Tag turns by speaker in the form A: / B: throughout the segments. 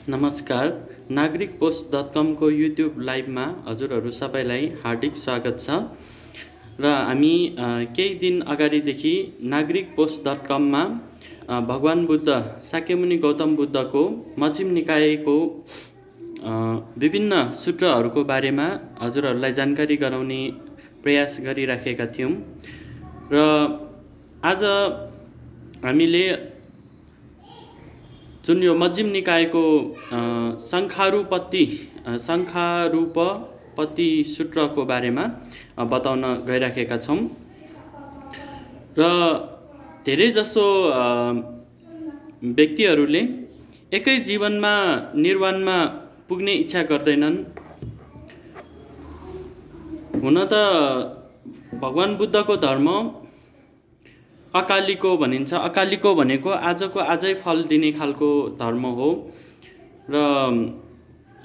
A: नमस्कार। नागरिक post .com को युट्युब लाइभमा हजुरहरू सबैलाई हार्दिक स्वागत छ। र हामी केही दिन अगाडिदेखि नागरिक पोस्ट .com मा भगवान बुद्ध शाक्यमुनि गौतम बुद्धको मजिम निकायको विभिन्न सूत्रहरूको बारेमा हजुरहरूलाई जानकारी गराउने प्रयास गरिराखेका थियौं। र आज हामीले जुन यो मजिम निकायको शङ्खारूपपत्ति सूत्रको बारेमा बताउन गइराखेका छौं। र धेरै जसो व्यक्तिहरूले एकै जीवनमा निर्वाणमा पुग्ने इच्छा गर्दैनन्। हुन त भगवान बुद्धको धर्म अकालीको भनिन्छ। अकालीको भनेको आजको आजै फल दिने खालको धर्म हो। र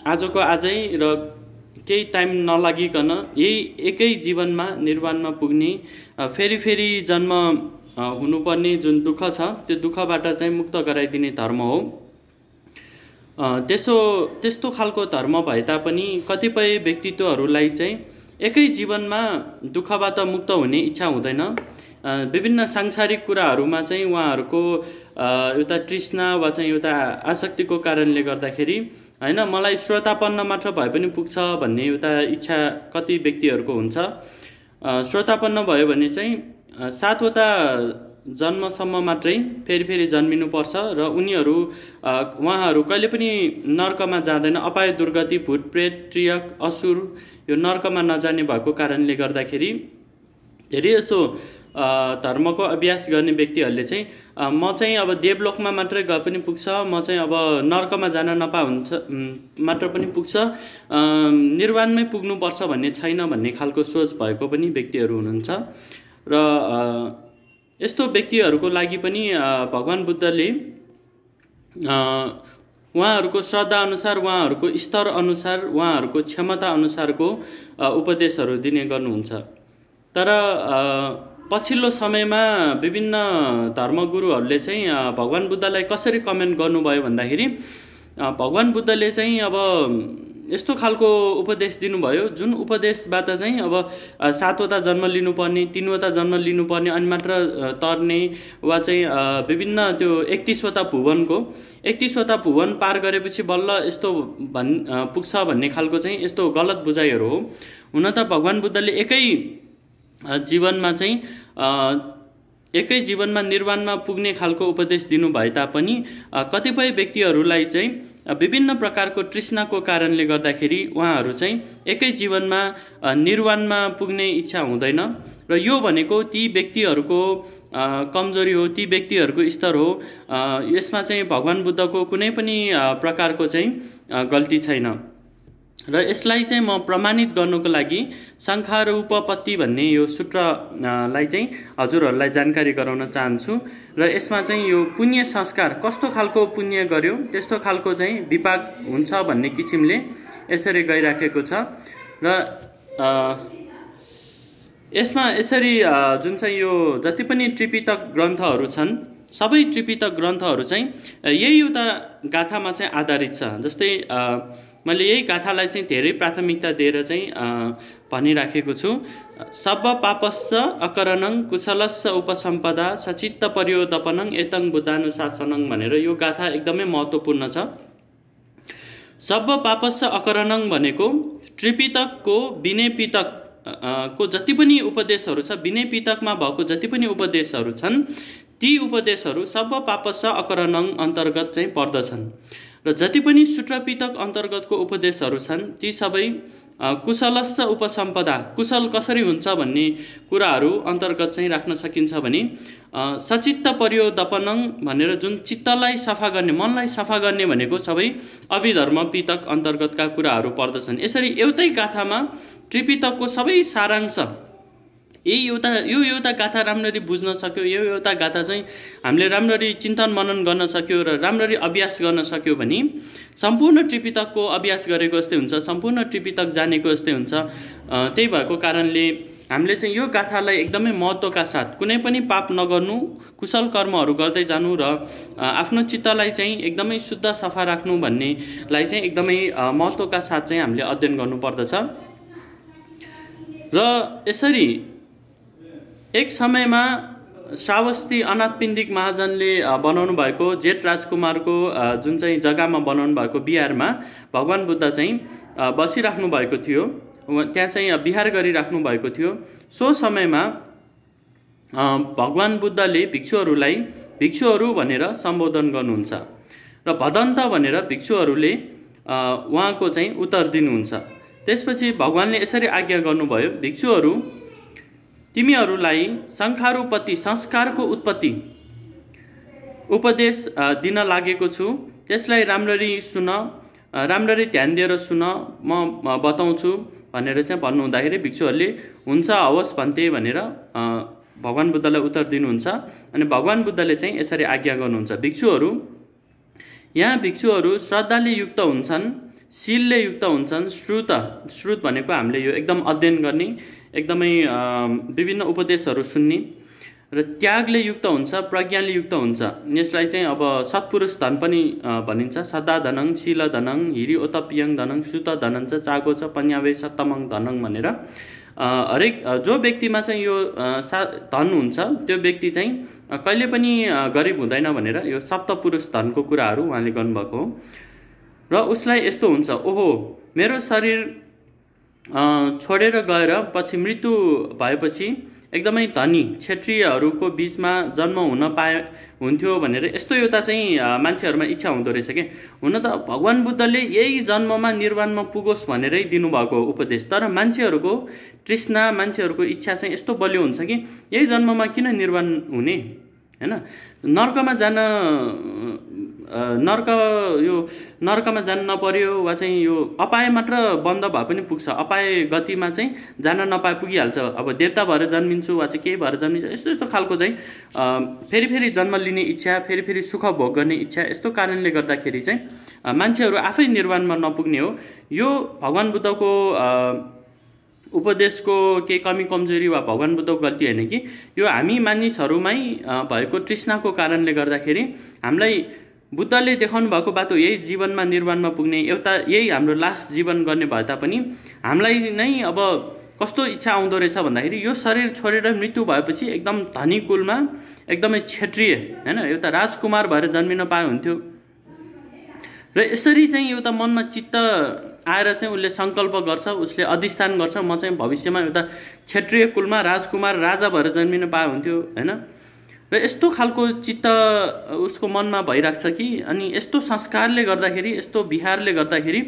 A: आजको आजै र केही टाइम नलागिकन यही एकै जीवनमा निर्वाणमा पुग्ने फेरि जन्म हुनुपर्ने जुन दुःख छ त्यो दुःखबाट चाहिँ मुक्त गराइदिने धर्म हो। त्यस्तो खालको धर्म भए तापनि कतिपय व्यक्तित्वहरूलाई चाहिँ एकै जीवनमा दुःखबाट मुक्त हुने इच्छा हुँदैन। विभिन्न सांसारिक कुराहरूमा चाहिँ उहाँहरूको एउटा तृष्णा वा चाहिँ एउटा आसक्तिको कारणले गर्दाखेरि हैन मलाई श्रोतापन्न मात्र भए पनि पुग्छ भन्ने एउटा इच्छा कति व्यक्तिहरूको हुन्छ। श्रोतापन्न भयो भने चाहिँ 7 वटा जन्मसम्म मात्रै फेरि जन्मिनुपर्छ र उहाँहरू कहिले पनि नर्कमा जाँदैन। अपाय दुर्गति भूत प्रेत त्रियक असुर यो नर्कमा नजाने भएको कारणले गर्दाखेरि धेरै जसो धर्मको अभ्यास गर्ने व्यक्तिहरूले चाहिँ म चाहिँ अब देवलोकमा मात्रै गए पनि पुग्छ, म चाहिँ अब नर्कमा जान हुन्छ मात्र पनि पुग्छ, निर्वाणमै पुग्नुपर्छ भन्ने छैन भन्ने खालको सोच भएको पनि व्यक्तिहरू हुनुहुन्छ। र यस्तो व्यक्तिहरूको लागि पनि भगवान बुद्धले उहाँहरूको श्रद्धा अनुसार, उहाँहरूको स्तर अनुसार, उहाँहरूको क्षमता अनुसारको उपदेशहरू दिने गर्नुहुन्छ। तर पछिल्लो समयमा विभिन्न धर्मगुरुहरूले चाहिँ भगवान बुद्धलाई कसरी कमेन्ट गर्नुभयो भन्दाखेरि भगवान बुद्धले चाहिँ अब यस्तो खालको उपदेश दिनुभयो जुन उपदेशबाट चाहिँ अब 7 वटा जन्म लिनुपर्ने, 3 वटा जन्म लिनुपर्ने अनि मात्र तर्ने वा चाहिँ विभिन्न त्यो 31 वटा भुवन पार गरेपछि बल्ल यस्तो पुग्छ भन्ने खालको चाहिँ यस्तो गलत बुझाइहरू हो। हुन त भगवान बुद्धले एकै जीवनमा निर्वाणमा पुग्ने खालको उपदेश दिनु भए तापनि कतिपय व्यक्तिहरूलाई चाहिँ विभिन्न प्रकारको तृष्णाको कारणले गर्दाखेरि उहाँहरू चाहिँ एकै जीवनमा निर्वाणमा पुग्ने इच्छा हुँदैन। र यो भनेको ती व्यक्तिहरूको कमजोरी हो, ती व्यक्तिहरूको स्तर हो। यसमा चाहिँ भगवान बुद्धको कुनै पनि प्रकारको चाहिँ गल्ती छैन। र यसलाई चाहिँ म प्रमाणित गर्नको लागि शङ्खारूपपत्ति भन्ने यो सूत्रलाई चाहिँ हजुरहरूलाई जानकारी गराउन चाहन्छु। र यसमा चाहिँ यो पुण्य संस्कार कस्तो खालको पुण्य गर्यो त्यस्तो खालको चाहिँ विपाक हुन्छ भन्ने किसिमले यसरी गइराखेको छ। र यसमा यसरी जुन चाहिँ यो जति पनि त्रिपिटक ग्रन्थहरू छन् सबै त्रिपिटक ग्रन्थहरू चाहिँ यही एउटा गाथामा चाहिँ आधारित छ। जस्तै मैले यही गाथालाई चाहिँ धेरै प्राथमिकता दिएर चाहिँ भनिराखेको छु। सब पापस्य अकरणं कुशलस्य उपसम्पदा सचित्त पर्योदपनं एतं बुद्धानुशासनं भनेर यो गाथा एकदमै महत्त्वपूर्ण छ। सब पापस्य अकरणं भनेको त्रिपिटकको विनय पिटक को जति पनि उपदेशहरू छ, विनय पिटकमा भएको जति पनि उपदेशहरू छन् ती उपदेशहरू सब पापस्य अकरणं अन्तर्गत चाहिँ पर्दछन्। र जति पनि सूत्र पिटक अन्तर्गतको उपदेशहरू छन् ती सबै कुशलस्य उपसम्पदा कुशल कसरी हुन्छ भन्ने कुराहरू अन्तर्गत चाहिँ राख्न सकिन्छ भने सचित्त पर्योदपनं भनेर जुन चित्तलाई सफा गर्ने, मनलाई सफा गर्ने भनेको सबै अभिधर्म पिटक अन्तर्गतका कुराहरू पर्दछन्। यसरी एउटै गाथामा त्रिपिटकको सबै सारांश यो एउटा गाथा राम्ररी बुझ्न सक्यो, यो एउटा गाथा चाहिँ हामीले राम्ररी चिन्तन मनन गर्न सक्यो र राम्ररी अभ्यास गर्न सक्यो भने सम्पूर्ण त्रिपिटकको अभ्यास गरेको जस्तै हुन्छ, सम्पूर्ण त्रिपिटक जानेको जस्तै हुन्छ। त्यही भएको कारणले हामीले चाहिँ यो गाथालाई एकदमै महत्त्वका साथ कुनै पनि पाप नगर्नु, कुशल कर्महरू गर्दै जानु र आफ्नो चित्तलाई चाहिँ एकदमै शुद्ध सफा राख्नु भन्नेलाई चाहिँ एकदमै महत्त्वका साथ चाहिँ हामीले अध्ययन गर्नुपर्दछ। र यसरी एक समयमा श्रावस्ती अनाथपिण्डिक महाजनले बनाउनु भएको जेठ राजकुमारको जुन चाहिँ जग्गामा बनाउनु भएको बिहारमा भगवान् बुद्ध चाहिँ बसिराख्नु भएको थियो, त्यहाँ चाहिँ विहार गरिराख्नु भएको थियो। सो समयमा भगवान् बुद्धले भिक्षुहरूलाई भिक्षुहरू भनेर सम्बोधन गर्नुहुन्छ र भदन्त भनेर भिक्षुहरूले उहाँको चाहिँ उत्तर दिनुहुन्छ। त्यसपछि भगवान्ले यसरी आज्ञा गर्नुभयो, भिक्षुहरू तिमीहरूलाई संखारोपति संस्कारको उत्पत्ति उपदेश दिन लागेको छु, त्यसलाई राम्ररी सुन, राम्ररी ध्यान दिएर सुन, म बताउँछु भनेर चाहिँ भन्नुहुँदाखेरि भिक्षुहरूले हुन्छ हवस् भन्थे भनेर भगवान् बुद्धलाई उत्तर दिनुहुन्छ। अनि भगवान् बुद्धले चाहिँ यसरी आज्ञा गर्नुहुन्छ, भिक्षुहरू यहाँ भिक्षुहरू श्रद्धाले युक्त हुन्छन्, शीलले युक्त हुन्छन्, श्रुत भनेको हामीले यो एकदम अध्ययन गर्ने, एकदमै विभिन्न उपदेशहरू सुन्ने र त्यागले युक्त हुन्छ, प्रज्ञाले युक्त हुन्छ। यसलाई चाहिँ अब सत्पुरुष धन पनि भनिन्छ। सदा धनङ, शील धनङ, हिरि ओतप्यङ धनङ, श्रुत धनञ्च चागो च पन्यावे सत्तमङ धनङ भनेर हरेक जो व्यक्तिमा चाहिँ यो धन हुन्छ त्यो व्यक्ति चाहिँ कहिले पनि गरिब हुँदैन भनेर यो सप्तपुरुष धनको कुराहरू उहाँले गर्नुभएको हो। र उसलाई यस्तो हुन्छ, ओहो मेरो शरीर छोडेर गएर पछि मृत्यु भएपछि एकदमै धनी क्षेत्रीयहरूको बिचमा जन्म हुन्थ्यो भनेर यस्तो एउटा चाहिँ मान्छेहरूमा इच्छा हुँदो रहेछ के। हुन त भगवान् बुद्धले यही जन्ममा निर्वाणमा पुगोस् भनेरै दिनुभएको उपदेश, तर मान्छेहरूको तृष्णा, मान्छेहरूको इच्छा चाहिँ यस्तो बलियो हुन्छ कि यही जन्ममा किन निर्वाण हुने, हैन? नर्कमा जान नर्कमा जान नपर्यो वा चाहिँ यो अपाय मात्र बन्द भए पनि पुग्छ, अपाय गतिमा चाहिँ जान नपाए पुगिहाल्छ। अब देवता भएर जन्मिन्छु वा चाहिँ केही भएर जन्मिन्छु, यस्तो यस्तो खालको चाहिँ फेरि फेरि जन्म लिने इच्छा, फेरि फेरि सुख भोग गर्ने इच्छा, यस्तो कारणले गर्दाखेरि चाहिँ मान्छेहरू आफै निर्वाणमा नपुग्ने हो। यो भगवान् बुद्धको उपदेशको केही कमी कमजोरी वा भगवान् बुद्धको गल्ती होइन कि यो हामी मानिसहरूमै भएको तृष्णाको कारणले गर्दाखेरि हामीलाई बुद्धले देखाउनु भएको बाटो यही जीवनमा निर्वाणमा पुग्ने, एउटा यही हाम्रो लास्ट जीवन गर्ने भए तापनि हामीलाई नै अब कस्तो इच्छा आउँदो रहेछ भन्दाखेरि यो शरीर छोडेर मृत्यु भएपछि एकदम धनी कुलमा एकदमै क्षेत्रीय, हैन, एउटा राजकुमार भएर जन्मिन पाए हुन्थ्यो। र यसरी चाहिँ एउटा मनमा चित्त आएर चाहिँ उसले सङ्कल्प गर्छ, उसले अधिष्ठान गर्छ, म चाहिँ भविष्यमा एउटा क्षेत्रीय कुलमा राजकुमार राजा भएर जन्मिन पाए हुन्थ्यो, हैन। र यस्तो खालको चित्त उसको मनमा भइराख्छ कि अनि यस्तो संस्कारले गर्दाखेरि, यस्तो विहारले गर्दाखेरि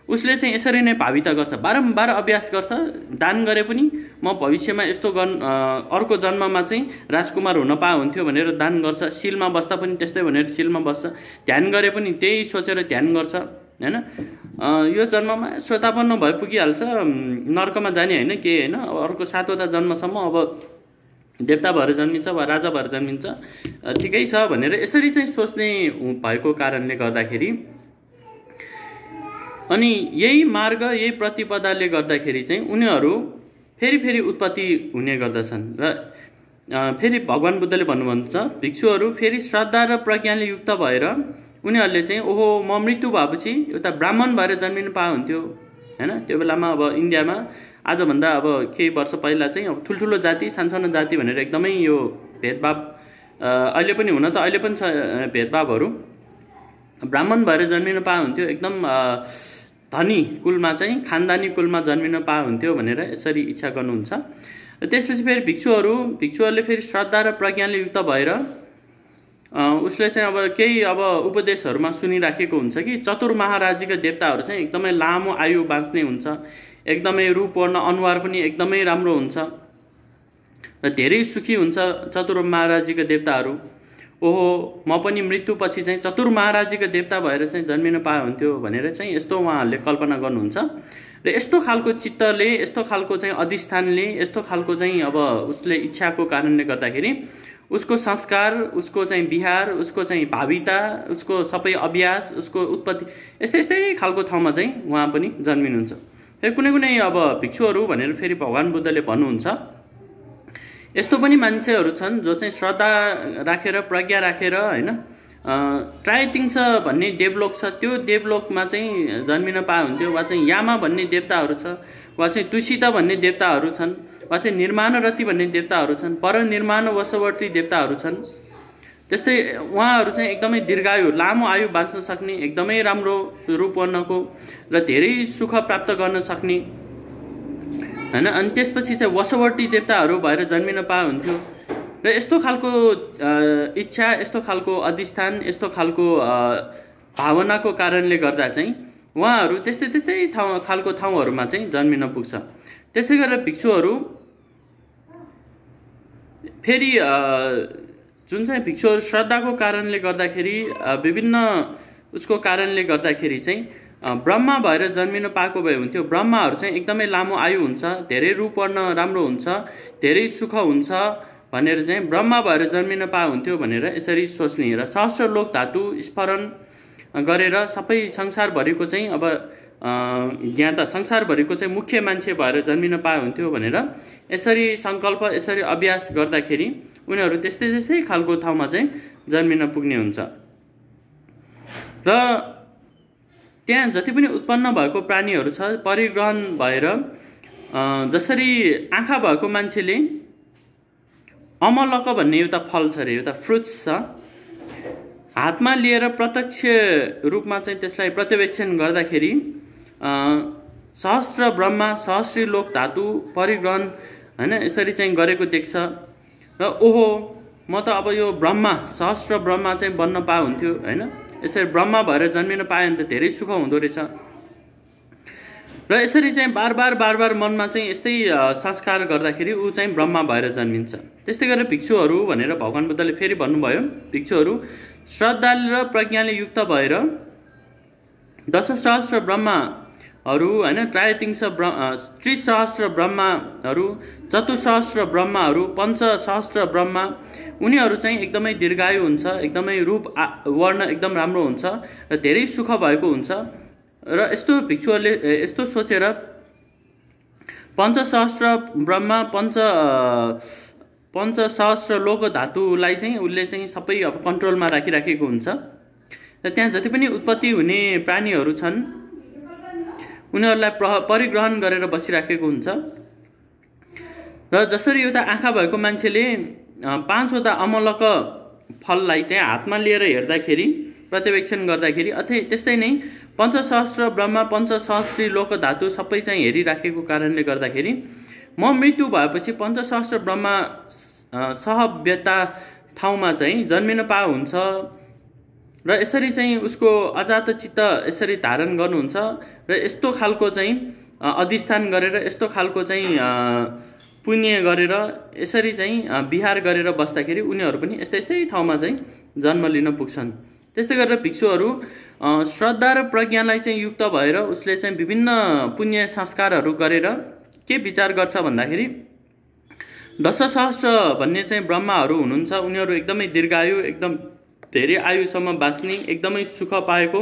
A: उसले चाहिँ यसरी नै भाविता गर्छ, बारम्बार अभ्यास गर्छ। दान गरे पनि म भविष्यमा यस्तो अर्को जन्ममा चाहिँ राजकुमार हुन पाए हुन्थ्यो भनेर दान गर्छ, शीलमा बस्दा पनि त्यस्तै भनेर शीलमा बस्छ, ध्यान गरे पनि त्यही सोचेर ध्यान गर्छ, हैन। यो जन्ममा श्रोतापन्न भए पुगिहाल्छ, नर्कमा जाने होइन के होइन, अर्को 7वटा जन्मसम्म अब देवता भएर जन्मिन्छ वा राजा भएर जन्मिन्छ, ठिकै छ भनेर यसरी चाहिँ सोच्ने भएको कारणले गर्दाखेरि अनि यही मार्ग, यही प्रतिपदाले गर्दाखेरि चाहिँ उनीहरू फेरि फेरि उत्पत्ति हुने गर्दछन्। र फेरि भगवान् बुद्धले भन्नुहुन्छ, भिक्षुहरू फेरि श्रद्धा र प्रज्ञाले युक्त भएर उनीहरूले चाहिँ ओहो म मृत्यु भएपछि एउटा ब्राह्मण भएर जन्मिनु पाए हुन्थ्यो, हैन। त्यो बेलामा अब इन्डियामा आजभन्दा अब केही वर्ष पहिला चाहिँ अब ठुल्ठुलो जाति, सानसानो जाति भनेर एकदमै यो भेदभाव अहिले पनि हुन त अहिले पनि छ भेदभावहरू। ब्राह्मण भएर जन्मिन पाए हुन्थ्यो, एकदम धनी कुलमा चाहिँ खानदानी कुलमा जन्मिन पाए हुन्थ्यो भनेर यसरी इच्छा गर्नुहुन्छ। र त्यसपछि फेरि भिक्षुहरूले फेरि श्रद्धा र प्रज्ञाले युक्त भएर उसले चाहिँ अब केही अब उपदेशहरूमा सुनिराखेको हुन्छ कि चतुर महाराजीका देवताहरू चाहिँ एकदमै लामो आयु बाँच्ने हुन्छ, एकदमै रूपवर्ण अनुहार पनि एकदमै राम्रो हुन्छ र धेरै सुखी हुन्छ चतुर महाराजीका देवताहरू। ओहो म पनि मृत्युपछि चाहिँ चतुर महाराजीका देवता भएर चाहिँ जन्मिन पाए हुन्थ्यो भनेर चाहिँ यस्तो उहाँहरूले कल्पना गर्नुहुन्छ। र यस्तो खालको चित्तले, यस्तो खालको चाहिँ अधिष्ठानले, यस्तो खालको चाहिँ अब उसले इच्छाको कारणले गर्दाखेरि उसको संस्कार, उसको चाहिँ विहार, उसको चाहिँ भाविता, उसको सबै अभ्यास, उसको उत्पत्ति यस्तै यस्तै खालको ठाउँमा चाहिँ उहाँ पनि जन्मिनुहुन्छ। फेरि कुनै कुनै अब भिक्षुहरू भनेर फेरि भगवान् बुद्धले भन्नुहुन्छ, यस्तो पनि मान्छेहरू छन् जो चाहिँ श्रद्धा राखेर प्रज्ञा राखेर होइन ट्राइथिङ्स भन्ने देवलोक छ, त्यो देवलोकमा चाहिँ जन्मिन पाए हुन्थ्यो, वा चाहिँ यामा भन्ने देवताहरू छ, वा चाहिँ तुसिता भन्ने देवताहरू छन्, वा चाहिँ निर्माणरति भन्ने देवताहरू छन्, परनिर्माण वशवर्ती देवताहरू छन्। त्यस्तै उहाँहरू चाहिँ एकदमै दीर्घायु लामो आयु बाँच्न सक्ने, एकदमै राम्रो रूपवर्णको र धेरै सुख प्राप्त गर्न सक्ने होइन। अनि त्यसपछि चाहिँ वशवर्ती देवताहरू भएर जन्मिन पाए हुन्थ्यो। र यस्तो खालको इच्छा, यस्तो खालको अधिष्ठान, यस्तो खालको भावनाको कारणले गर्दा चाहिँ उहाँहरू त्यस्तै त्यस्तै खालको ठाउँहरूमा चाहिँ जन्मिन पुग्छ। त्यसै गरेर भिक्षुहरू फेरि जुन चाहिँ भिक्षुहरू श्रद्धाको कारणले गर्दाखेरि विभिन्न उसको कारणले गर्दाखेरि चाहिँ ब्रह्मा भएर जन्मिन पाएको भए हुन्थ्यो। ब्रह्माहरू चाहिँ एकदमै लामो आयु हुन्छ, धेरै रूपवर्ण राम्रो हुन्छ, धेरै सुख हुन्छ भनेर चाहिँ ब्रह्मा भएर जन्मिन पाए हुन्थ्यो भनेर यसरी सोच्ने र सहस्रलोक धातु स्मरण गरेर सबै संसारभरिको चाहिँ अब ज्ञाता, संसारभरिको चाहिँ मुख्य मान्छे भएर जन्मिन पाए हुन्थ्यो भनेर यसरी सङ्कल्प, यसरी अभ्यास गर्दाखेरि उनीहरू त्यस्तै त्यस्तै खालको ठाउँमा चाहिँ जन्मिन पुग्ने हुन्छ। र त्यहाँ जति पनि उत्पन्न भएको प्राणीहरू छ परिग्रहण भएर, जसरी आँखा भएको मान्छेले अमलक भन्ने एउटा फल छ अरे, एउटा फ्रुट्स छ, हातमा लिएर प्रत्यक्ष रूपमा चाहिँ त्यसलाई पर्यवेक्षण गर्दाखेरि सहस्र ब्रह्मा, सहस्री लोक धातु परिग्रहण होइन यसरी चाहिँ गरेको देख्छ। र ओहो म त अब यो ब्रह्मा, सहस्र ब्रह्मा चाहिँ बन्न पाए हुन्थ्यो होइन, यसरी ब्रह्मा भएर जन्मिन पाए भने त धेरै सुख हुँदो रहेछ। र यसरी चाहिँ बार बार मनमा चाहिँ यस्तै संस्कार गर्दाखेरि ऊ चाहिँ ब्रह्मा भएर जन्मिन्छ। त्यस्तै गरेर भिक्षुहरू भनेर भगवान् बुद्धले फेरि भन्नुभयो, भिक्षुहरू श्रद्धा र प्रज्ञाले युक्त भएर दशसहस्र ब्रह्माहरू होइन, त्रयतिंश त्रिसहस्र ब्रह्माहरू, चतुसहस्र ब्रह्माहरू, पञ्चसहस्र ब्रह्मा, उनीहरू चाहिँ एकदमै दीर्घायु हुन्छ, एकदमै रूप वर्ण एकदम राम्रो हुन्छ र धेरै सुख भएको हुन्छ। र यस्तो भिक्षुहरूले यस्तो सोचेर पञ्चसहस्र ब्रह्मा, पञ्चसहस्र लोक धातुलाई चाहिँ उसले चाहिँ सबै अब कन्ट्रोलमा राखिराखेको हुन्छ। र त्यहाँ जति पनि उत्पत्ति हुने प्राणीहरू छन् उनीहरूलाई परिग्रहण गरेर बसिराखेको हुन्छ। र जसरी एउटा आँखा भएको मान्छेले 5वटा अमलक फललाई चाहिँ हातमा लिएर हेर्दाखेरि, पर्यवेक्षण गर्दाखेरि, त्यस्तै नै पञ्चसहस्र ब्रह्मा, पञ्चसहस्री लोक धातु सबै चाहिँ हेरिराखेको कारणले गर्दाखेरि म मृत्यु भएपछि पञ्चसहस्र ब्रह्मा सहव्यता ठाउँमा चाहिँ जन्मिन पाए हुन्छ र यसरी चाहिँ उसको अजात चित्त यसरी धारण गर्नुहुन्छ। र यस्तो खालको चाहिँ अधिष्ठान गरेर, यस्तो खालको चाहिँ पुण्य गरेर, यसरी चाहिँ विहार गरेर बस्दाखेरि उनीहरू पनि यस्तै यस्तै ठाउँमा चाहिँ जन्म लिन पुग्छन्। त्यस्तै गरेर भिक्षुहरू श्रद्धा र प्रज्ञालाई चाहिँ युक्त भएर उसले चाहिँ विभिन्न पुण्य संस्कारहरू गरेर के विचार गर्छ भन्दाखेरि दशसहस्र भन्ने चाहिँ ब्रह्माहरू हुनुहुन्छ, उनीहरू एकदमै दीर्घायु, एकदम धेरै आयुसम्म बाँच्ने, एकदमै सुख पाएको,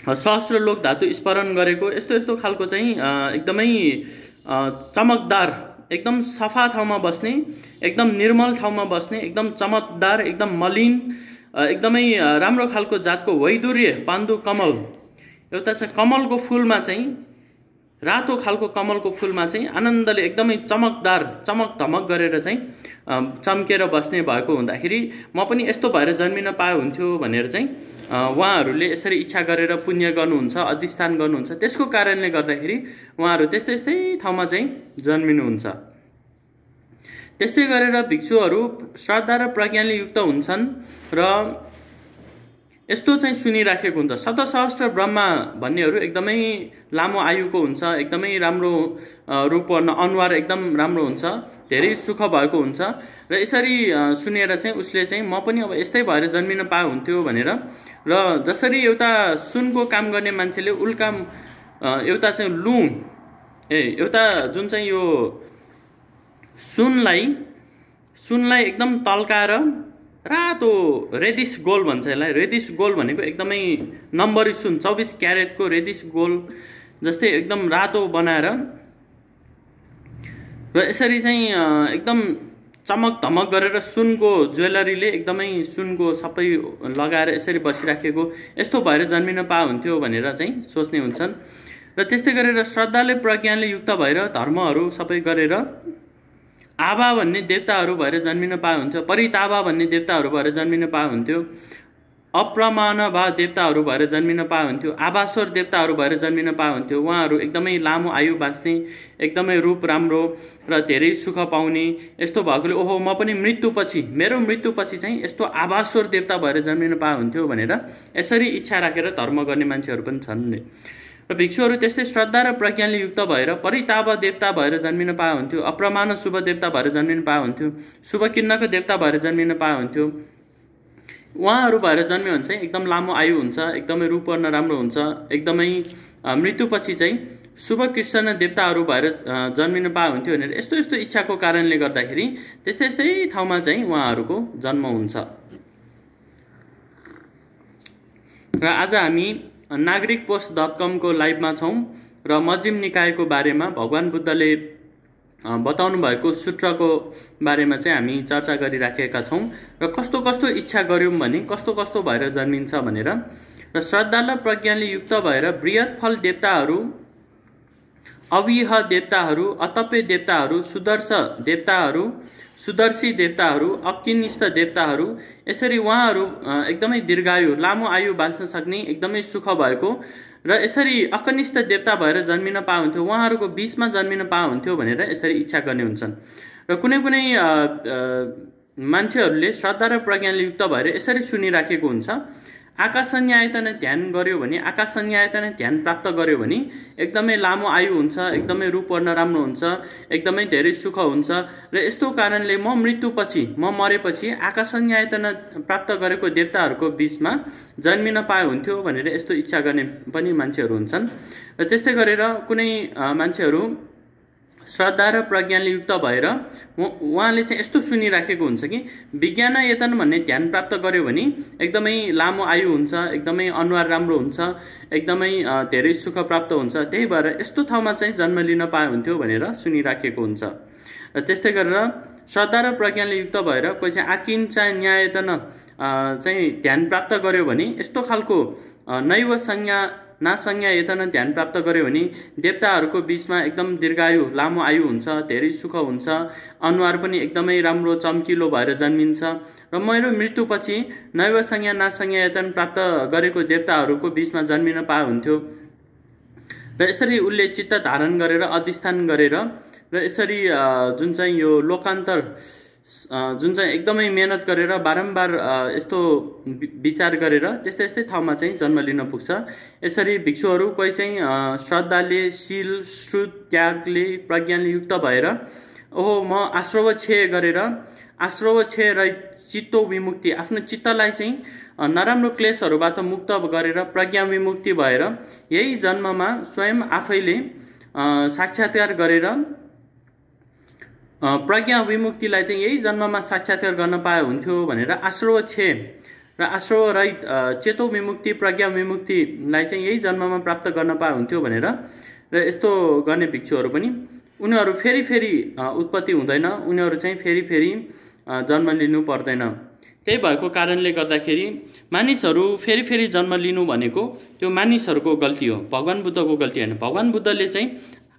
A: सहस्र लोक धातु स्मरण गरेको, यस्तो यस्तो खालको चाहिँ एकदमै चमकदार, एकदम सफा ठाउँमा बस्ने, एकदम निर्मल ठाउँमा बस्ने, एकदम चमकदार, एकदम मलिन, एकदमै राम्रो खालको जातको वैदुर्य पाण्डु कमल, एउटा चाहिँ कमलको फुलमा चाहिँ, रातो खालको कमलको फुलमा चाहिँ आनन्दले एकदमै चमकदार, चमक धमक गरेर चाहिँ चम्केर बस्ने भएको हुँदाखेरि म पनि यस्तो भएर जन्मिन पाए हुन्थ्यो भनेर चाहिँ उहाँहरूले यसरी इच्छा गरेर पुण्य गर्नुहुन्छ, अधिष्ठान गर्नुहुन्छ। त्यसको कारणले गर्दाखेरि उहाँहरू त्यस्तै त्यस्तै ठाउँमा चाहिँ जन्मिनुहुन्छ। त्यस्तै गरेर भिक्षुहरू श्रद्धा र प्रज्ञाले युक्त हुन्छन् र यस्तो चाहिँ सुनिराखेको हुन्छ। शतसहस्र ब्रह्मा भन्नेहरू एकदमै लामो आयुको हुन्छ, एकदमै राम्रो रूपवर्ण अनुहार एकदम राम्रो हुन्छ, धेरै सुख भएको हुन्छ। र यसरी सुनेर चाहिँ उसले चाहिँ म पनि अब यस्तै भएर जन्मिन पाए हुन्थ्यो भनेर, र जसरी एउटा सुनको काम गर्ने मान्छेले उल्का एउटा चाहिँ एउटा जुन चाहिँ यो सुनलाई एकदम तल्काएर रातो रेडिस गोल्ड भन्छ यसलाई। रेडिस गोल्ड भनेको एकदमै नम्बरी सुन 24 क्यारेटको रेडिस गोल्ड जस्तै एकदम रातो बनाएर र यसरी चाहिँ एकदम चमक धमक गरेर सुनको ज्वेलरीले एकदमै सुनको सबै लगाएर यसरी बसिराखेको यस्तो भएर जन्मिन पाए हुन्थ्यो भनेर चाहिँ सोच्ने हुन्छन्। र त्यस्तै गरेर श्रद्धाले प्रज्ञानले युक्त भएर धर्महरू सबै गरेर आभा भन्ने देवताहरू भएर जन्मिन पाए हुन्थ्यो, परिताभा भन्ने देवताहरू भएर जन्मिन पाए हुन्थ्यो, अप्रमाणभा देवताहरू भएर जन्मिन पाए हुन्थ्यो, आभास्वर देवताहरू भएर जन्मिन पाए हुन्थ्यो। उहाँहरू एकदमै लामो आयु बाँच्ने, एकदमै रूप राम्रो र धेरै सुख पाउने यस्तो भएकोले ओहो म पनि मृत्युपछि, मेरो मृत्युपछि चाहिँ यस्तो आभास्वर देवता भएर जन्मिन पाए हुन्थ्यो भनेर यसरी इच्छा राखेर धर्म गर्ने मान्छेहरू पनि छन्। र भिक्षुहरू त्यस्तै श्रद्धा र प्रज्ञानले युक्त भएर परिताप देवता भएर जन्मिन पाए हुन्थ्यो, अप्रमाण शुभ देवता भएर जन्मिन पाए हुन्थ्यो, शुभ किन्नक देवता भएर जन्मिन पाए हुन्थ्यो। उहाँहरू भएर जन्मियो भने चाहिँ एकदम लामो आयु हुन्छ, एकदमै रूपवर्ण राम्रो हुन्छ, एकदमै मृत्युपछि चाहिँ शुभ कृष्ण देवताहरू भएर जन्मिन पाए हुन्थ्यो भनेर यस्तो यस्तो इच्छाको कारणले गर्दाखेरि त्यस्तै यस्तै ठाउँमा चाहिँ उहाँहरूको जन्म हुन्छ। र आज हामी nagarikpost.com को लाइभमा छौँ र मजिम निकायको बारेमा भगवान बुद्धले बताउनु भएको सूत्रको बारेमा चाहिँ हामी चर्चा गरिराखेका छौँ र कस्तो कस्तो इच्छा गऱ्यौँ भने कस्तो कस्तो भएर जन्मिन्छ भनेर। र श्रद्धा र प्रज्ञानले युक्त भएर बृहत फल देवताहरू, अविह देवताहरू, अतप्य देवताहरू, सुदर्श देवताहरू, सुदर्शी देवताहरू, अकिनिष्ठ देवताहरू, यसरी उहाँहरू एकदमै दीर्घायु लामो आयु बाँच्न सक्ने एकदमै सुख भएको र यसरी अकनिष्ठ देवता भएर जन्मिन पाए हुन्थ्यो, उहाँहरूको बीचमा जन्मिन पाए हुन्थ्यो भनेर यसरी इच्छा गर्ने हुन्छन्। र कुनै कुनै मान्छेहरूले श्रद्धा र प्रज्ञानले युक्त भएर यसरी सुनिराखेको हुन्छ, आकाशन्यायतन ध्यान गर्यो भने, आकाशन्यायतन ध्यान प्राप्त गर्यो भने एकदमै लामो आयु हुन्छ, एकदमै रूपवर्ण राम्रो हुन्छ, एकदमै धेरै सुख हुन्छ र यस्तो कारणले म मृत्युपछि, म मरेपछि आकाशन्यायतन प्राप्त गरेको देवताहरूको बीचमा जन्मिन पाए हुन्थ्यो भनेर यस्तो इच्छा गर्ने पनि मान्छेहरू हुन्छन्। र त्यस्तै गरेर कुनै मान्छेहरू श्रद्धा र प्रज्ञानले युक्त भएर उहाँले चाहिँ यस्तो सुनिराखेको हुन्छ कि विज्ञानयतन भन्ने ध्यान प्राप्त गर्यो भने एकदमै लामो आयु हुन्छ, एकदमै अनुहार राम्रो हुन्छ, एकदमै धेरै सुख प्राप्त हुन्छ, त्यही भएर यस्तो ठाउँमा चाहिँ जन्म लिन पाए हुन्थ्यो भनेर सुनिराखेको हुन्छ। र त्यस्तै गरेर श्रद्धा र प्रज्ञानले युक्त भएर कोही चाहिँ आकिञ्चन्यायतन चाहिँ ध्यान प्राप्त गर्यो भने यस्तो खालको नैव संज्ञा नासंज्ञा यतन ध्यान प्राप्त गर्यो भने देवताहरूको बीचमा एकदम दीर्घायु लामो आयु हुन्छ, धेरै सुख हुन्छ, अनुहार पनि एकदमै राम्रो चम्किलो भएर जन्मिन्छ र मेरो मृत्युपछि नैव संज्ञा नासंज्ञा यतन प्राप्त गरेको देवताहरूको बीचमा जन्मिन पाए हुन्थ्यो। र यसरी उसले चित्त धारण गरेर अधिष्ठान गरेर र यसरी जुन चाहिँ यो लोकान्तर जुन चाहिँ एकदमै मेहनत गरेर बारम्बार यस्तो विचार गरेर त्यस्तै यस्तै ठाउँमा चाहिँ जन्म लिन पुग्छ। यसरी भिक्षुहरू कोही चाहिँ श्रद्धाले, शील, श्रुत, त्यागले, प्रज्ञानले युक्त भएर ओहो म आश्रव क्षय गरेर, आश्रव क्षय र चित्तो विमुक्ति, आफ्नो चित्तलाई चाहिँ नराम्रो क्लेशहरूबाट मुक्त गरेर प्रज्ञा विमुक्ति भएर यही जन्ममा स्वयं आफैले साक्षात्कार गरेर प्रज्ञा विमुक्तिलाई चाहिँ यही जन्ममा साक्षात्कार गर्न पाए हुन्थ्यो भनेर आश्रव क्षय र आश्रव रहित चेतो विमुक्ति, प्रज्ञा विमुक्तिलाई चाहिँ यही जन्ममा प्राप्त गर्न पाए हुन्थ्यो भनेर र यस्तो गर्ने भिक्षुहरू पनि उनीहरू फेरि फेरि उत्पत्ति हुँदैन, उनीहरू चाहिँ फेरि फेरि जन्म लिनु पर्दैन। त्यही भएको कारणले गर्दाखेरि मानिसहरू फेरि फेरि जन्म लिनु भनेको त्यो मानिसहरूको गल्ती हो, भगवान बुद्धको गल्ती होइन। भगवान बुद्धले चाहिँ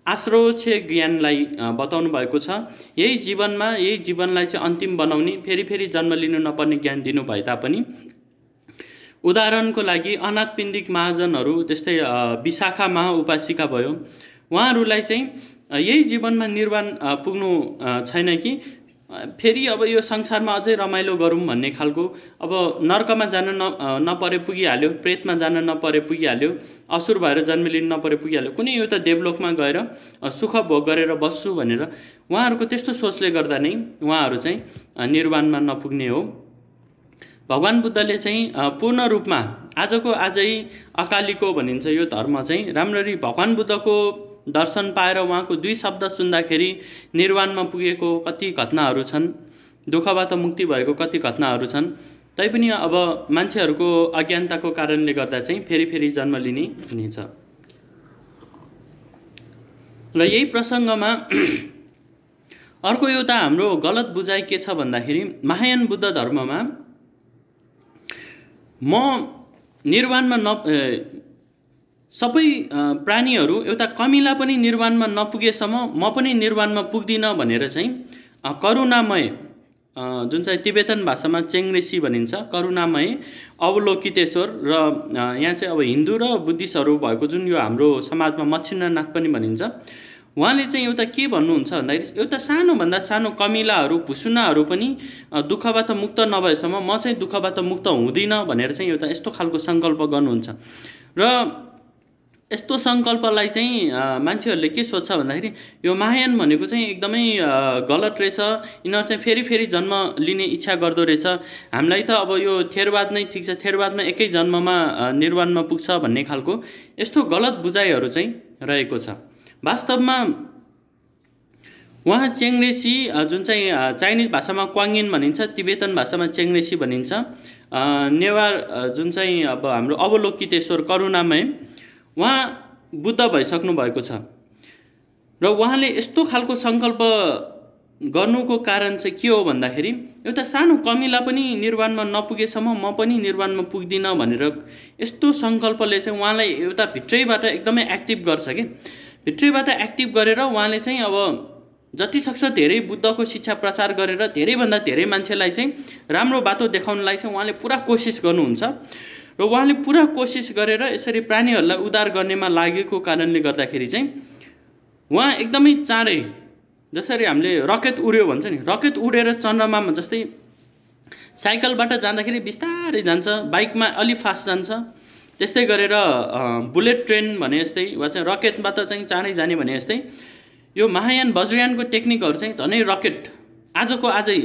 A: आश्रवक्षय ज्ञानलाई बताउनु भएको छ, यही जीवनमा यही जीवनलाई चाहिँ अन्तिम बनाउने, फेरि फेरि जन्म लिनु नपर्ने ज्ञान दिनु भए तापनि उदाहरणको लागि अनाथ पिण्डिक महाजनहरू, त्यस्तै विशाखा महाउपासिका भयो, उहाँहरूलाई चाहिँ यही जीवनमा निर्वाण पुग्नु छैन कि फेरि अब यो संसारमा अझै रमाइलो गरौँ भन्ने खालको, अब नर्कमा जान नपरे पुगिहाल्यो, प्रेतमा जान नपरे पुगिहाल्यो, असुर भएर जन्म लिनु नपरे पुगिहाल्यो, कुनै एउटा देवलोकमा गएर सुख भोग गरेर बस्छु भनेर उहाँहरूको त्यस्तो सोचले गर्दा नै उहाँहरू चाहिँ निर्वाणमा नपुग्ने हो। भगवान बुद्धले चाहिँ पूर्ण रूपमा आजको आजै अकालीको भनिन्छ यो धर्म चाहिँ राम्ररी भगवान बुद्धको दर्शन पाएर उहाँको 2 शब्द सुन्दाखेरि निर्वाणमा पुगेको कति घटनाहरू छन्। दुःखबाट मुक्ति भएको कति घटनाहरू छन्। तैपनि अब मान्छेहरूको अज्ञानताको कारणले गर्दा चाहिँ फेरि फेरि जन्म लिने हुनेछ। र यही प्रसङ्गमा अर्को एउटा हाम्रो गलत बुझाइ के छ भन्दाखेरि महायान बुद्ध धर्ममा म निर्वाणमा सबै प्राणीहरू एउटा कमिला पनि निर्वाणमा नपुगेसम्म म पनि निर्वाणमा पुग्दिनँ भनेर चाहिँ करुणामय, जुन चाहिँ तिब्बतन भाषामा चेङ्रेसी भनिन्छ, करुणामय अवलोकितेश्वर, र यहाँ चाहिँ अब हिन्दू र बुद्धिस्टहरू भएको जुन यो हाम्रो समाजमा मच्छिन्द्रनाथ पनि भनिन्छ, उहाँले चाहिँ एउटा के भन्नुहुन्छ भन्दाखेरि एउटा सानोभन्दा सानो कमिलाहरू भुसुनाहरू पनि दुःखबाट मुक्त नभएसम्म म चाहिँ दुःखबाट मुक्त हुँदिनँ भनेर चाहिँ एउटा यस्तो खालको सङ्कल्प गर्नुहुन्छ। र यस्तो सङ्कल्पलाई चाहिँ मान्छेहरूले के सोच्छ भन्दाखेरि यो महायान भनेको चाहिँ एकदमै गलत रहेछ, यिनीहरू चाहिँ फेरि फेरि जन्म लिने इच्छा गर्दो रहेछ, हामीलाई त अब यो थेरवाद नै ठिक छ, थेरवादमा एकै जन्ममा निर्वाणमा पुग्छ भन्ने खालको यस्तो गलत बुझाइहरू चाहिँ रहेको छ। वास्तवमा उहाँ चेङ्रेसी, जुन चाहिँ चाइनिज भाषामा क्वाङ्गिन भनिन्छ, तिब्बतन भाषामा चेङ्रेसी भनिन्छ, नेवार जुन चाहिँ अब हाम्रो अवलोकितेश्वर करुणामय, उहाँ बुद्ध भइसक्नु भएको छ। र उहाँले यस्तो खालको सङ्कल्प गर्नुको कारण चाहिँ के हो भन्दाखेरि एउटा सानो कमिला पनि निर्वाणमा नपुगेसम्म म पनि निर्वाणमा पुग्दिनँ भनेर यस्तो सङ्कल्पले चाहिँ उहाँलाई एउटा भित्रैबाट एकदमै एक्टिभ गर्छ कि भित्रैबाट एक्टिभ गरेर उहाँले चाहिँ अब जति सक्छ धेरै बुद्धको शिक्षा प्रचार गरेर धेरैभन्दा धेरै मान्छेलाई चाहिँ राम्रो बाटो देखाउनलाई चाहिँ उहाँले पुरा कोसिस गर्नुहुन्छ। र उहाँले पुरा कोसिस गरेर यसरी प्राणीहरूलाई उद्धार गर्नेमा लागेको कारणले गर्दाखेरि चाहिँ उहाँ एकदमै चाँडै, जसरी हामीले रकेट उड्यो भन्छ नि, रकेट उडेर चन्द्रमामा जस्तै साइकलबाट जाँदाखेरि बिस्तारै जान्छ, बाइकमा अलि फास्ट जान्छ, त्यस्तै गरेर बुलेट ट्रेन भने जस्तै वा चाहिँ रकेटबाट चाहिँ चाँडै जाने भने जस्तै यो महायान वज्रयानको टेक्निकहरू चाहिँ झनै रकेट आजको आजै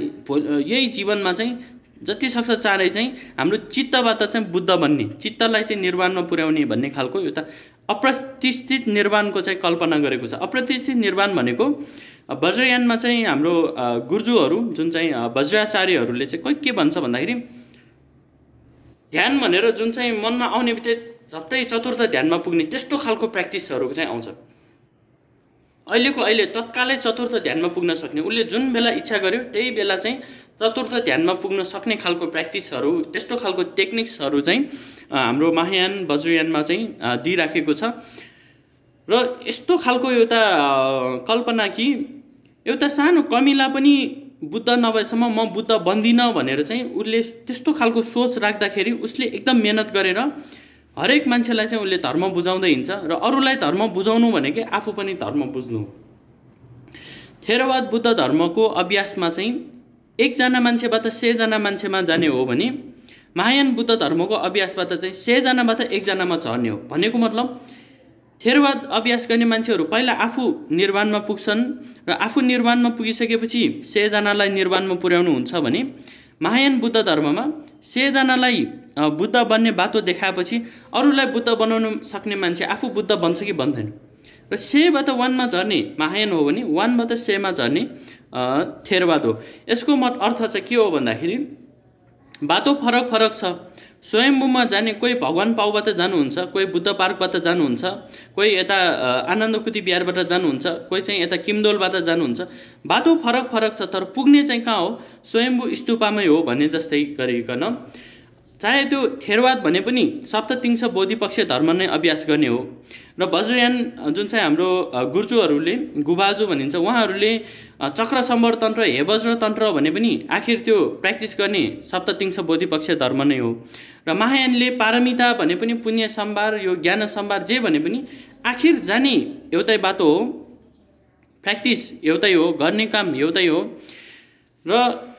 A: यही जीवनमा चाहिँ जति सक्छ चाँडै चाहिँ हाम्रो चित्तबाट चाहिँ बुद्ध बन्ने, चित्तलाई चाहिँ निर्वाणमा पुर्याउने भन्ने खालको एउटा अप्रतिष्ठित निर्वाणको चाहिँ कल्पना गरेको छ। अप्रतिष्ठित निर्वाण भनेको वज्रयानमा चाहिँ हाम्रो गुरुजुहरू जुन चाहिँ वज्राचार्यहरूले चाहिँ के भन्छ भन्दाखेरि ध्यान भनेर जुन चाहिँ मनमा आउने बित्तिकै झट्टै चतुर्थ ध्यानमा पुग्ने त्यस्तो खालको प्र्याक्टिसहरू चाहिँ आउँछ। अहिले तत्कालै चतुर्थ ध्यानमा पुग्न सक्ने, उसले जुन बेला इच्छा गर्यो त्यही बेला चाहिँ चतुर्थ ध्यानमा पुग्न सक्ने खालको प्र्याक्टिसहरू, त्यस्तो खालको टेक्निक्सहरू चाहिँ हाम्रो महायान वज्रयानमा चाहिँ दिइराखेको छ। र यस्तो खालको एउटा कल्पना कि एउटा सानो कमिला पनि बुद्ध नभएसम्म म बुद्ध बन्दिनँ भनेर चाहिँ उसले त्यस्तो खालको सोच राख्दाखेरि उसले एकदम मेहनत गरेर हरेक मान्छेलाई चाहिँ उसले धर्म बुझाउँदै हिँड्छ र अरूलाई धर्म बुझाउनु भनेकै आफू पनि धर्म बुझ्नु। थेरवाद बुद्ध धर्मको अभ्यासमा चाहिँ एकजना मान्छेबाट 100 जना मान्छेमा जाने हो भने महायान बुद्ध धर्मको अभ्यासबाट चाहिँ 100 जनाबाट 1 जनामा झर्ने हो। भनेको मतलब थेरवाद अभ्यास गर्ने मान्छेहरू पहिला आफू निर्वाणमा पुग्छन् र आफू निर्वाणमा पुगिसकेपछि 100 जनालाई निर्वाणमा पुर्याउनु हुन्छ भने महायान बुद्ध धर्ममा 100 जनालाई बुद्ध बन्ने बाटो देखाएपछि अरूलाई बुद्ध बनाउन सक्ने मान्छे आफू बुद्ध बन्छ कि बन्दैन। र 100बाट 1मा झर्ने महायान हो भने 1बाट 100मा झर्ने थेरवाद हो। यसको अर्थ चाहिँ के हो भन्दाखेरि बाटो फरक फरक छ। स्वयम्भूमा जाने कोही भगवान पाउबाट जानुहुन्छ, कोही बुद्ध पार्कबाट जानुहुन्छ, कोही यता आनन्दकुटी बिहारबाट जानुहुन्छ, कोही चाहिँ यता किमदोलबाट जानुहुन्छ। बाटो फरक फरक छ तर पुग्ने चाहिँ कहाँ हो? स्वयम्भू स्तूपमै हो भने जस्तै गरिकन चाहे त्यो थेरवाद भने पनि सप्ततिङ्स बोधिपक्ष धर्म नै अभ्यास गर्ने हो। र वज्रयान जुन चाहिँ हाम्रो गुर्जुहरूले गुबाजु भनिन्छ, उहाँहरूले चक्र सम्वर तन्त्र हेवज्र तन्त्र भने पनि आखिर त्यो प्र्याक्टिस गर्ने सप्ततिङ्स बोधिपक्ष धर्म नै हो। र महायानले पारमिता भने पनि पुण्य सम्भार, यो ज्ञान सम्भार जे भने पनि आखिर जाने एउटै बाटो हो, प्र्याक्टिस एउटै हो, गर्ने काम एउटै हो। र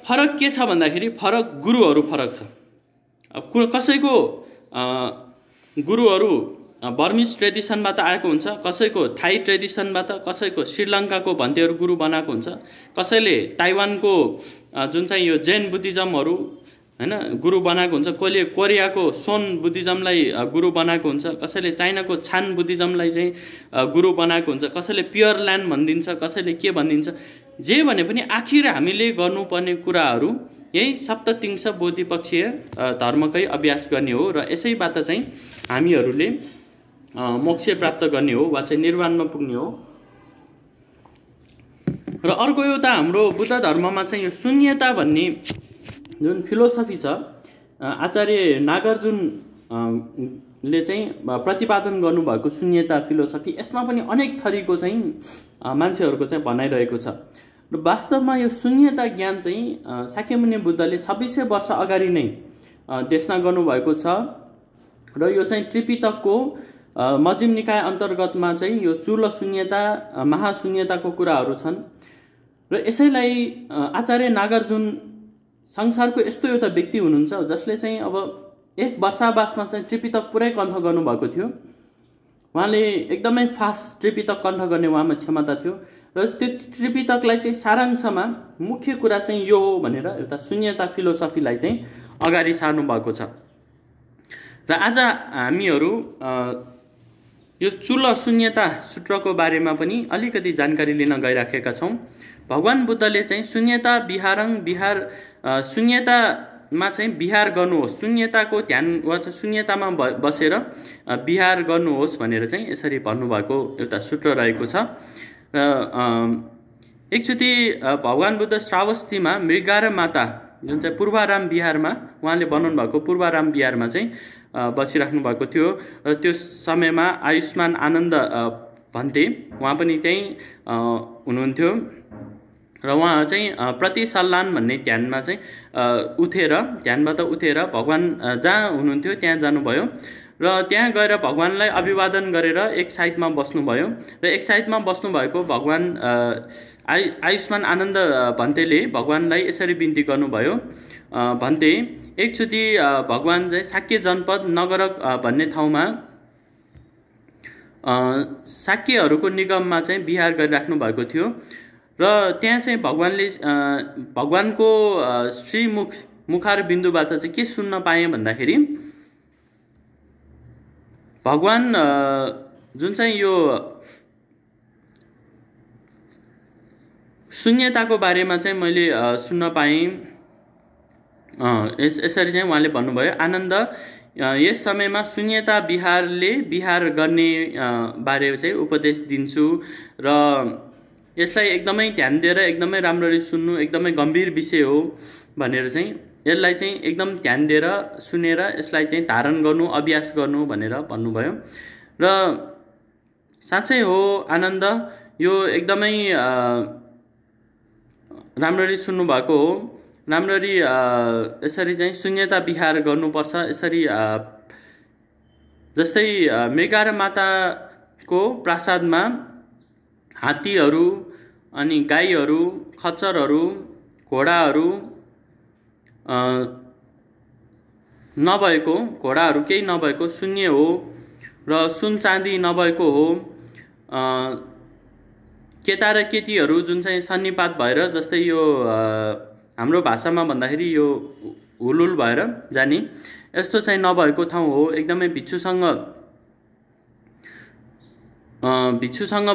A: फरक के छ भन्दाखेरि फरक गुरुहरू फरक छ। कसैको गुरुहरू बर्मिस ट्रेडिसनबाट आएको हुन्छ, कसैको थाई ट्रेडिसनबाट, कसैको श्रीलङ्काको भन्तेहरू गुरु बनाएको हुन्छ, कसैले ताइवानको जुन चाहिँ यो जैन बुद्धिज्महरू हैन गुरु बनाएको हुन्छ, कोहीले कोरियाको सोन बुद्धिज्मलाई गुरु बनाएको हुन्छ, कसैले चाइनाको छान बुद्धिज्मलाई चाहिँ गुरु बनाएको हुन्छ, कसैले प्योर ल्यान्ड भनिदिन्छ, कसैले के भनिदिन्छ। जे भने पनि आखिर हामीले गर्नुपर्ने कुराहरू यही सप्ततिंश बोधिपक्षीय धर्मकै अभ्यास गर्ने हो र यसैबाट चाहिँ हामीहरूले मोक्ष प्राप्त गर्ने हो वा चाहिँ निर्वाणमा पुग्ने हो। र अर्को एउटा हाम्रो बुद्ध धर्ममा चाहिँ यो शून्यता भन्ने जुन फिलोसफी छ, आचार्य नागार्जुन ले चाहिँ प्रतिपादन गर्नुभएको शून्यता फिलोसफी, यसमा पनि अनेक थरीको चाहिँ मान्छेहरूको चाहिँ भनाइरहेको छ। र वास्तवमा यो शून्यता ज्ञान चाहिँ शाक्यमुनि बुद्धले 2600 वर्ष अगाडि नै देशना गर्नुभएको छ र यो चाहिँ त्रिपिटकको मजिम निकाय अन्तर्गतमा चाहिँ यो चूल शून्यता महाशून्यताको कुराहरू छन्। र यसैलाई आचार्य नागार्जुन संसारको यस्तो एउटा व्यक्ति हुनुहुन्छ जसले चाहिँ अब एक वर्षावासमा चाहिँ त्रिपिटक पुरै कण्ठ गर्नुभएको थियो। उहाँले एकदमै फास्ट त्रिपिटक कण्ठ गर्ने उहाँमा क्षमता थियो र त्यो त्रिपिटकलाई चाहिँ सारांशमा मुख्य कुरा चाहिँ यो हो भनेर एउटा शून्यता फिलोसफीलाई चाहिँ अगाडि सार्नु भएको छ। र आज हामीहरू यो चूल शून्यता सूत्रको बारेमा पनि अलिकति जानकारी लिन गइराखेका छौँ। भगवान बुद्धले चाहिँ शून्यता विहारं विहार शून्यतामा चाहिँ विहार गर्नुहोस्, शून्यताको ध्यान वा शून्यतामा बसेर विहार गर्नुहोस् भनेर चाहिँ यसरी भन्नुभएको एउटा सूत्र रहेको छ। र एकचोटि भगवान बुद्ध श्रावस्तीमा मृगार माता जुन चाहिँ पूर्वाराम विहारमा उहाँले बनाउनु भएको पूर्वाराम विहारमा चाहिँ बसिराख्नु भएको थियो। र त्यो समयमा आयुष्मान आनन्द भन्थे उहाँ पनि त्यहीँ हुनुहुन्थ्यो र उहाँ चाहिँ प्रति सल्लान भन्ने ध्यानमा चाहिँ ध्यानबाट उठेर भगवान जहाँ हुनुहुन्थ्यो त्यहाँ जानुभयो र त्यहाँ गएर भगवानलाई अभिवादन गरेर एक साइडमा बस्नुभयो र एक साइडमा बस्नुभएको भगवान आयुष्मान आनन्द भन्तेले भगवानलाई यसरी बिन्ती गर्नुभयो। भन्ते एकचोटि भगवान चाहिँ शाक्य जनपद नगरक भन्ने ठाउँमा शाक्यहरूको निगममा चाहिँ विहार गरिराख्नु भएको थियो र त्यहाँ चाहिँ भगवानले भगवानको मुखार बिन्दुबाट चाहिँ के सुन्न पाएँ भन्दाखेरि भगवान जुन चाहिँ यो शून्यताको बारेमा चाहिँ मैले सुन्न पाएँ। यसरी चाहिँ उहाँले भन्नुभयो, आनन्द यस समयमा शून्यता विहारले विहार गर्ने बारे चाहिँ उपदेश दिन्छु र यसलाई एकदमै ध्यान दिएर एकदमै राम्ररी सुन्नु, एकदमै गम्भीर विषय हो भनेर चाहिँ यसलाई चाहिँ एकदम ध्यान दिएर सुनेर यसलाई चाहिँ धारण गर्नु, अभ्यास गर्नु भनेर भन्नुभयो। र साँच्चै हो आनन्द, यो एकदमै राम्ररी सुन्नु भएको हो। राम्ररी यसरी चाहिँ शून्यता विहार गर्नुपर्छ। यसरी जस्तै मृगार माताको प्रासादमा हात्तीहरू अनि गाईहरू, खच्चरहरू, घोडाहरू नभएको, घोडाहरू केही नभएको शून्य हो र सुन चाँदी नभएको हो। केटा र केटीहरू जुन चाहिँ सन्निपात भएर, जस्तै यो हाम्रो भाषामा भन्दाखेरि यो हुलुल भएर जाने, यस्तो चाहिँ नभएको ठाउँ हो। एकदमै भिक्षुसँग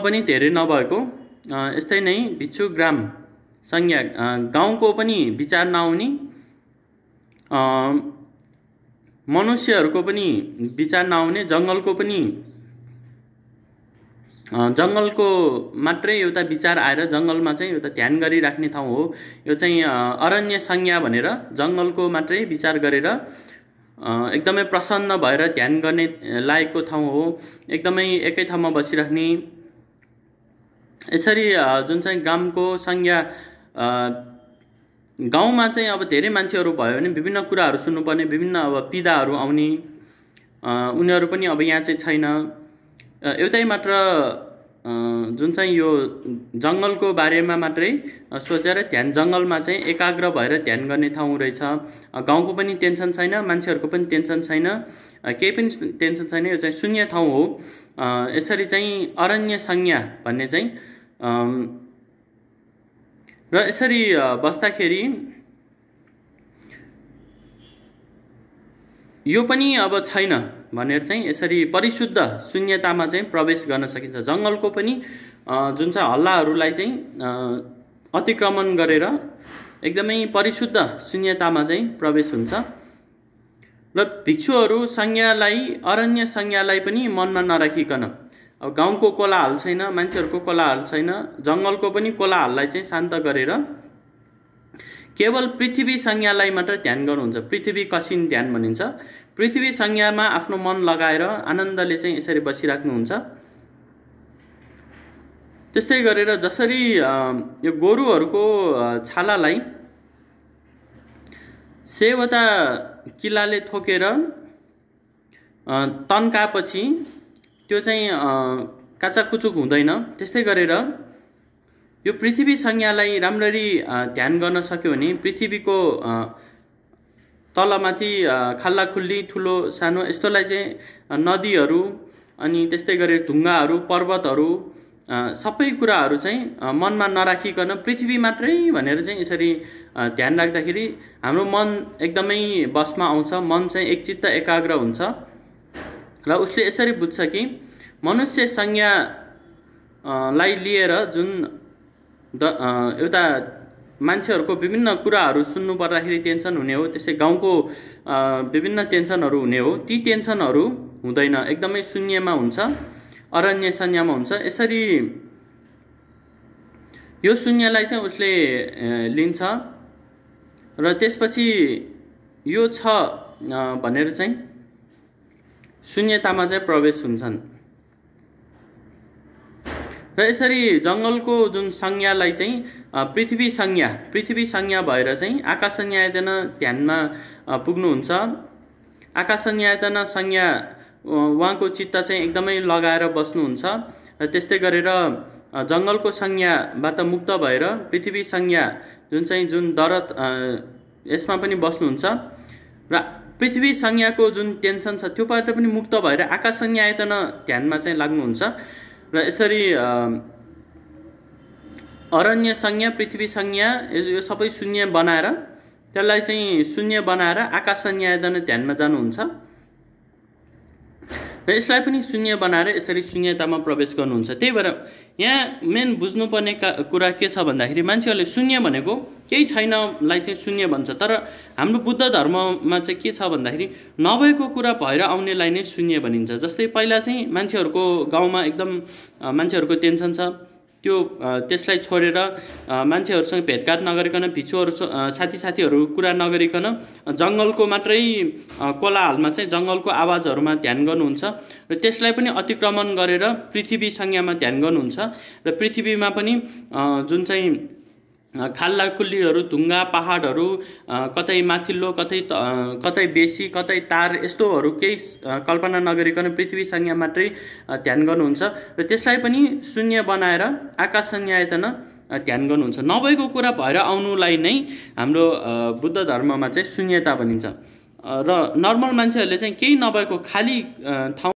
A: पनि धेरै नभएको, यस्तै नै भिक्षु ग्राम संज्ञा, गाउँको पनि विचार नआउने, मनुष्यहरूको पनि विचार नआउने, जङ्गलको मात्रै एउटा विचार आएर जङ्गलमा चाहिँ एउटा ध्यान गरिराख्ने ठाउँ हो। यो चाहिँ अरण्य संज्ञा भनेर जङ्गलको मात्रै विचार गरेर एकदमै प्रसन्न भएर ध्यान गर्ने लायकको ठाउँ हो। एकदमै एकै ठाउँमा बसिराख्ने, यसरी जुन चाहिँ ग्रामको संज्ञा, गाउँमा चाहिँ अब धेरै मान्छेहरू भयो भने विभिन्न कुराहरू सुन्नुपर्ने, विभिन्न अब पीडाहरू आउने, उनीहरू पनि अब यहाँ चाहिँ छैन। एउटै मात्र जुन चाहिँ यो जङ्गलको बारेमा मात्रै सोचेर ध्यान, जङ्गलमा चाहिँ एकाग्र भएर ध्यान गर्ने ठाउँ रहेछ। गाउँको पनि टेन्सन छैन, मान्छेहरूको पनि टेन्सन छैन, केही पनि टेन्सन छैन, यो चाहिँ शून्य ठाउँ हो। यसरी चाहिँ अरण्य संज्ञा भन्ने चाहिँ र यसरी बस्दाखेरि यो पनि अब छैन भनेर चाहिँ यसरी परिशुद्ध शून्यतामा चाहिँ प्रवेश गर्न सकिन्छ। जङ्गलको पनि जुन चाहिँ हल्लाहरूलाई चाहिँ अतिक्रमण गरेर एकदमै परिशुद्ध शून्यतामा चाहिँ प्रवेश हुन्छ। र भिक्षुहरू संज्ञालाई अरण्य संज्ञालाई पनि मनमा नराखिकन, अब गाउँको कोलाहल छैन, मान्छेहरूको कोलाहल छैन, जङ्गलको पनि कोलाहललाई चाहिँ शान्त गरेर केवल पृथ्वी संज्ञालाई मात्र ध्यान गर्नुहुन्छ। पृथ्वी कसिन ध्यान भनिन्छ। पृथ्वी संज्ञामा आफ्नो मन लगाएर आनन्दले चाहिँ यसरी बसिराख्नुहुन्छ। त्यस्तै गरेर जसरी यो गोरुहरूको छालालाई सेवता किलाले ठोकेर तन्कापछि त्यो चाहिँ काचाकुचुक हुँदैन, त्यस्तै गरेर यो पृथ्वी संज्ञालाई राम्ररी ध्यान गर्न सक्यो भने पृथ्वीको तलमाथि खाल्लाखुल्ली ठुलो सानो यस्तोलाई चाहिँ नदीहरू अनि त्यस्तै गरेर ढुङ्गाहरू पर्वतहरू सबै कुराहरू चाहिँ मनमा नराखिकन पृथ्वी मात्रै भनेर चाहिँ यसरी ध्यान राख्दाखेरि हाम्रो मन एकदमै बसमा आउँछ, मन चाहिँ एकचित्त एकाग्र हुन्छ र उसले यसरी बुझ्छ कि मनुष्य संज्ञालाई लिएर जुन एउटा मान्छेहरूको विभिन्न कुराहरू सुन्नु पर्दाखेरि टेन्सन हुने हो, त्यसै गाउँको विभिन्न टेन्सनहरू हुने हो, ती टेन्सनहरू हुँदैन, एकदमै शून्यमा हुन्छ, अरण्य संज्ञामा हुन्छ। यसरी यो शून्यलाई चाहिँ उसले लिन्छ र त्यसपछि यो छ भनेर चाहिँ शून्यतामा चाहिँ प्रवेश हुन्छन्। र यसरी जङ्गलको जुन संज्ञालाई चाहिँ पृथ्वी संज्ञा भएर चाहिँ आकाश न्यायतन ध्यानमा पुग्नुहुन्छ। आकाश न्यायतन संज्ञा उहाँको चित्त चाहिँ एकदमै लगाएर बस्नुहुन्छ र त्यस्तै गरेर जङ्गलको संज्ञाबाट मुक्त भएर पृथ्वी संज्ञा जुन दरत यसमा पनि बस्नुहुन्छ र पृथ्वी संज्ञाको जुन टेन्सन छ त्योबाट पनि मुक्त भएर आकाश न्यायतन ध्यानमा चाहिँ लाग्नुहुन्छ र यसरी अरण्य संज्ञा पृथ्वी संज्ञा यो सबै शून्य बनाएर त्यसलाई चाहिँ शून्य बनाएर आकाश न्यायतन ध्यानमा जानुहुन्छ र यसलाई पनि शून्य बनाएर यसरी शून्यतामा प्रवेश गर्नुहुन्छ। त्यही भएर यहाँ मेन बुझ्नुपर्ने कुरा के छ भन्दाखेरि मान्छेहरूले शून्य भनेको केही छैनलाई चाहिँ शून्य भन्छ, तर हाम्रो बुद्ध धर्ममा चाहिँ के छ भन्दाखेरि नभएको कुरा भएर आउनेलाई नै शून्य भनिन्छ। जस्तै पहिला चाहिँ मान्छेहरूको गाउँमा एकदम मान्छेहरूको टेन्सन छ, त्यसलाई छोडेर मान्छेहरूसँग भेटघाट नगरिकन भिक्षुहरू साथीहरू कुरा नगरिकन जङ्गलको मात्रै कोलाहलमा चाहिँ जङ्गलको आवाजहरूमा ध्यान गर्नुहुन्छ र त्यसलाई पनि अतिक्रमण गरेर पृथ्वी संज्ञामा ध्यान गर्नुहुन्छ र पृथ्वीमा पनि जुन चाहिँ खाल्लाखुल्लीहरू ढुङ्गा पहाडहरू कतै माथिल्लो कतै बेसी कतै तार यस्तोहरू केही कल्पना नगरिकन पृथ्वी संज्ञा मात्रै ध्यान गर्नुहुन्छ र त्यसलाई पनि शून्य बनाएर आकाश न्यायतन ध्यान गर्नुहुन्छ। नभएको कुरा भएर आउनुलाई नै हाम्रो बुद्ध धर्ममा चाहिँ शून्यता भनिन्छ र नर्मल मान्छेहरूले चाहिँ केही नभएको खाली ठाउँ